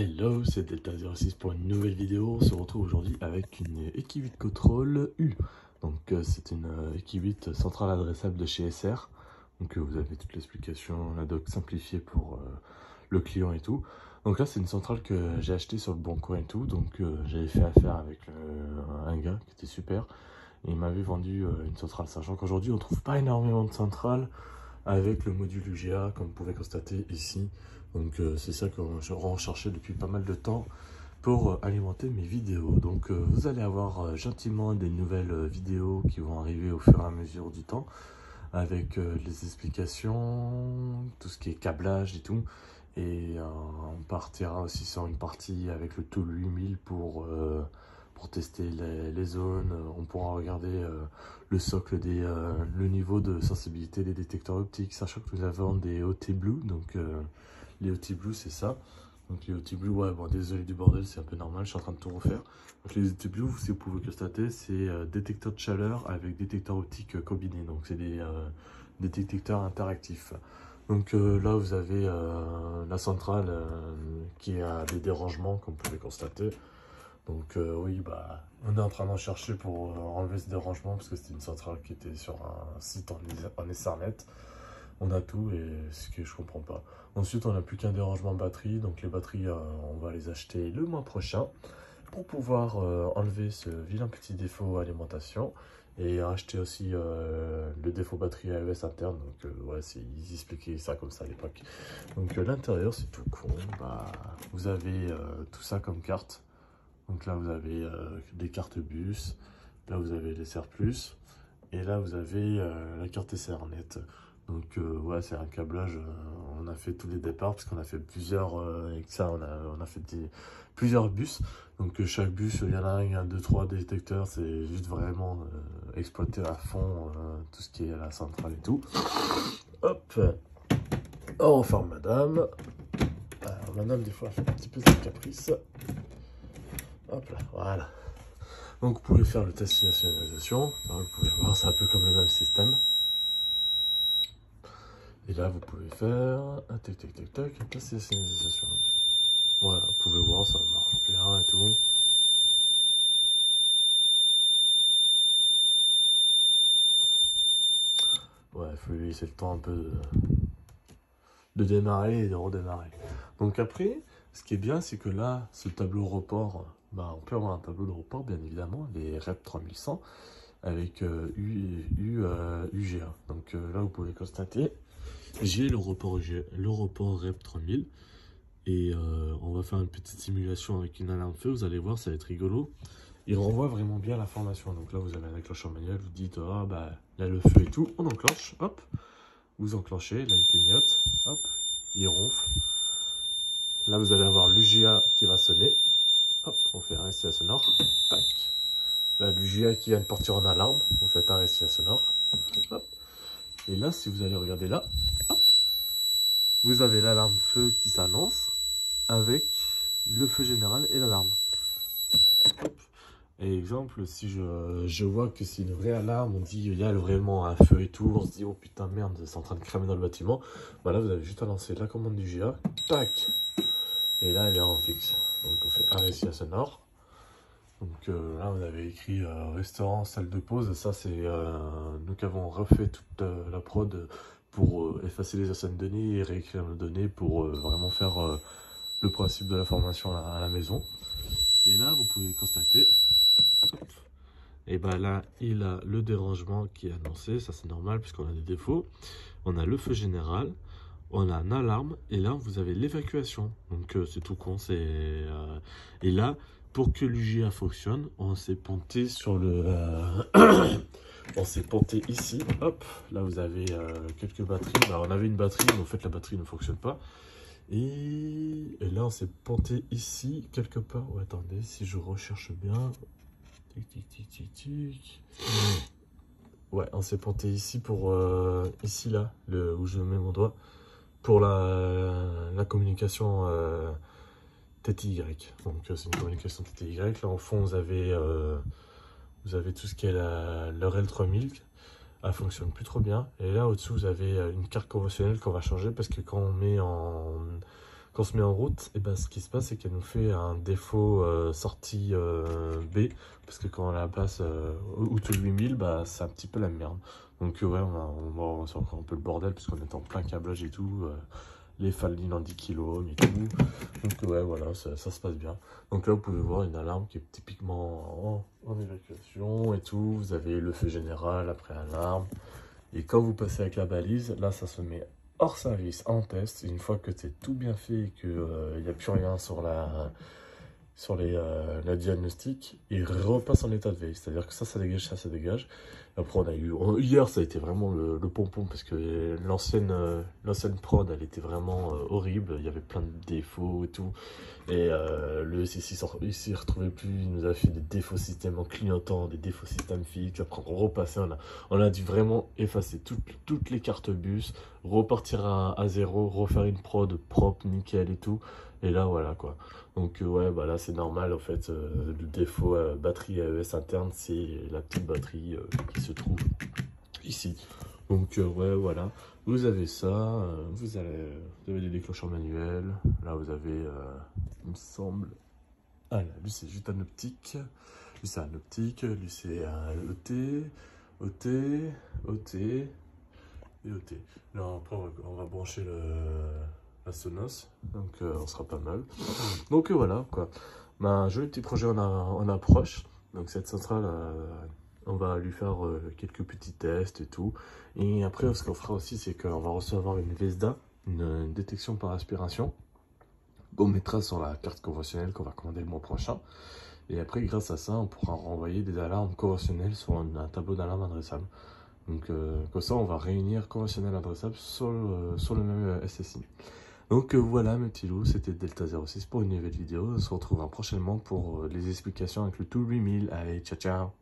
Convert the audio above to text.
Hello, c'est Delta06 pour une nouvelle vidéo. On se retrouve aujourd'hui avec une Equi8 Control U. Donc c'est une Equi8 centrale adressable de chez SR. Donc vous avez toute l'explication, la doc simplifiée pour le client et tout. Donc là c'est une centrale que j'ai achetée sur le bon coin et tout. Donc j'avais fait affaire avec un gars qui était super. Et il m'avait vendu une centrale, sachant qu'aujourd'hui on trouve pas énormément de centrales avec le module UGA comme vous pouvez constater ici. Donc c'est ça que je recherchais depuis pas mal de temps pour alimenter mes vidéos. Donc vous allez avoir gentiment des nouvelles vidéos qui vont arriver au fur et à mesure du temps avec les explications, tout ce qui est câblage et tout. Et on partira aussi sur une partie avec le Tool 8000 pour tester les zones. On pourra regarder le socle, le niveau de sensibilité des détecteurs optiques, sachant que nous avons des OT Blue. Donc les OT Blue c'est ça. Donc les OT Blue, ouais bon désolé du bordel, c'est un peu normal, je suis en train de tout refaire. Donc les OT Blue, si vous pouvez constater, c'est détecteur de chaleur avec détecteur optique combiné. Donc c'est des détecteurs interactifs. Donc là vous avez la centrale qui a des dérangements comme vous pouvez constater. Donc oui, bah, on est en train d'en chercher pour enlever ce dérangement parce que c'était une centrale qui était sur un site en Ethernet. On a tout et ce que je comprends pas. Ensuite, on n'a plus qu'un dérangement batterie. Donc les batteries, on va les acheter le mois prochain pour pouvoir enlever ce vilain petit défaut alimentation et acheter aussi le défaut batterie AES interne. Donc ouais, ils expliquaient ça comme ça à l'époque. Donc l'intérieur, c'est tout con. Bah, vous avez tout ça comme carte. Donc là, vous avez des cartes bus, là, vous avez les SR+, et là, vous avez la carte SRNet. Donc, ouais, c'est un câblage, on a fait tous les départs, parce qu'on a fait plusieurs, avec ça, on a fait plusieurs bus. Donc, chaque bus, il y en a un, 2, 3 détecteurs, c'est juste vraiment exploiter à fond tout ce qui est la centrale et tout. Hop, on referme madame. Alors, madame, des fois, elle fait un petit peu de caprice. Hop là, voilà. Donc vous pouvez faire le test d'initialisation. Vous pouvez voir, c'est un peu comme le même système. Et là, vous pouvez faire un tac tac tac tac, un test d'initialisation. Voilà, vous pouvez voir, ça marche bien et tout. Ouais, il faut lui laisser le temps un peu de démarrer et de redémarrer. Donc après, ce qui est bien, c'est que là, ce tableau report, bah, on peut avoir un tableau de report, bien évidemment, les REP 3100 avec UGA. Donc là, vous pouvez constater, j'ai le report REP 3000 et on va faire une petite simulation avec une alarme feu. Vous allez voir, ça va être rigolo. Il renvoie vraiment bien l'information. Donc là, vous avez un enclencheur manuel, vous dites, ah bah là, le feu et tout, on enclenche, hop, vous enclenchez, là, il clignote, hop, il ronfle. Là, vous allez avoir l'UGA qui va sonner. Hop, on fait un récit sonore. Tac. Là, l'UGA qui vient de partir en alarme. Vous faites un récit sonore. Hop. Et là, si vous allez regarder là, hop, vous avez l'alarme feu qui s'annonce avec le feu général et l'alarme. Et exemple, si je vois que c'est une vraie alarme, on dit il y a vraiment un feu et tout, on se dit oh putain merde, c'est en train de cramer dans le bâtiment. Bah là, vous avez juste à lancer la commande du GA. Tac. Et là, elle est en fixe. Donc on fait un récit sonore. Donc là, on avait écrit restaurant, salle de pause. Ça, c'est nous qui avons refait toute la prod pour effacer les anciennes données et réécrire les données pour vraiment faire le principe de la formation à la maison. Et là, vous pouvez constater, et ben là, il a le dérangement qui est annoncé. Ça, c'est normal puisqu'on a des défauts. On a le feu général. On a une alarme et là vous avez l'évacuation. Donc c'est tout con. Et là, pour que l'UGA fonctionne, on s'est ponté sur le... on s'est ponté ici. Hop, là vous avez quelques batteries. Bah, on avait une batterie, mais en fait la batterie ne fonctionne pas. Et là on s'est ponté ici, quelque part. Oh, attendez, si je recherche bien... Tic, tic, tic, tic, tic. Ouais, on s'est ponté ici pour... ici là, où je mets mon doigt. Pour la communication TTY. Donc c'est une communication TTY. Là au fond vous avez tout ce qui est le REL 3000. Elle fonctionne plus trop bien. Et là au-dessous vous avez une carte conventionnelle qu'on va changer parce que quand quand on se met en route, et ben, ce qui se passe, c'est qu'elle nous fait un défaut sortie B, parce que quand on la passe out 8000, bah, c'est un petit peu la merde. Donc ouais, c'est encore un peu le bordel, puisqu'on est en plein câblage et tout, les falines en 10 kg et tout. Donc ouais, voilà, ça se passe bien. Donc là, vous pouvez voir une alarme qui est typiquement en évacuation et tout. Vous avez le feu général après alarme. Et quand vous passez avec la balise, là, ça se met hors service, en test. Une fois que c'est tout bien fait et qu'il n'y a plus rien sur la diagnostic, il repasse en état de veille. C'est-à-dire que ça dégage, ça dégage. Après, hier, ça a été vraiment le pompon, parce que l'ancienne prod, elle était vraiment horrible. Il y avait plein de défauts et tout. Et le SSI, il s'y retrouvait plus. Il nous a fait des défauts système en clignotant, des défauts système fixe. Après, on repassait. On a dû vraiment effacer toutes les cartes bus, repartir à zéro, refaire une prod propre, nickel et tout. Et là, voilà quoi. Donc, ouais, bah là, c'est normal en fait. Le défaut batterie AES interne, c'est la petite batterie qui se trouve ici. Donc, ouais, voilà. Vous avez ça. Vous avez des déclencheurs manuels. Là, vous avez, il me semble. Ah, là, lui, c'est juste un optique. Lui, c'est un optique. Lui, c'est un OT. OT. OT. Et OT. Là, après, on va brancher la Sonos, donc on sera pas mal. Donc voilà quoi. Un joli petit projet en approche. Donc cette centrale, on va lui faire quelques petits tests et tout. Et après, ce qu'on fera aussi, c'est qu'on va recevoir une VESDA, une détection par aspiration. On mettra sur la carte conventionnelle qu'on va commander le mois prochain. Et après, grâce à ça, on pourra renvoyer des alarmes conventionnelles sur un tableau d'alarme adressable. Donc comme ça, on va réunir conventionnel adressable sur le même SSI. Donc voilà mes petits loups, c'était Delta06 pour une nouvelle vidéo. On se retrouvera prochainement pour les explications avec le Tool 8000. Allez, ciao ciao.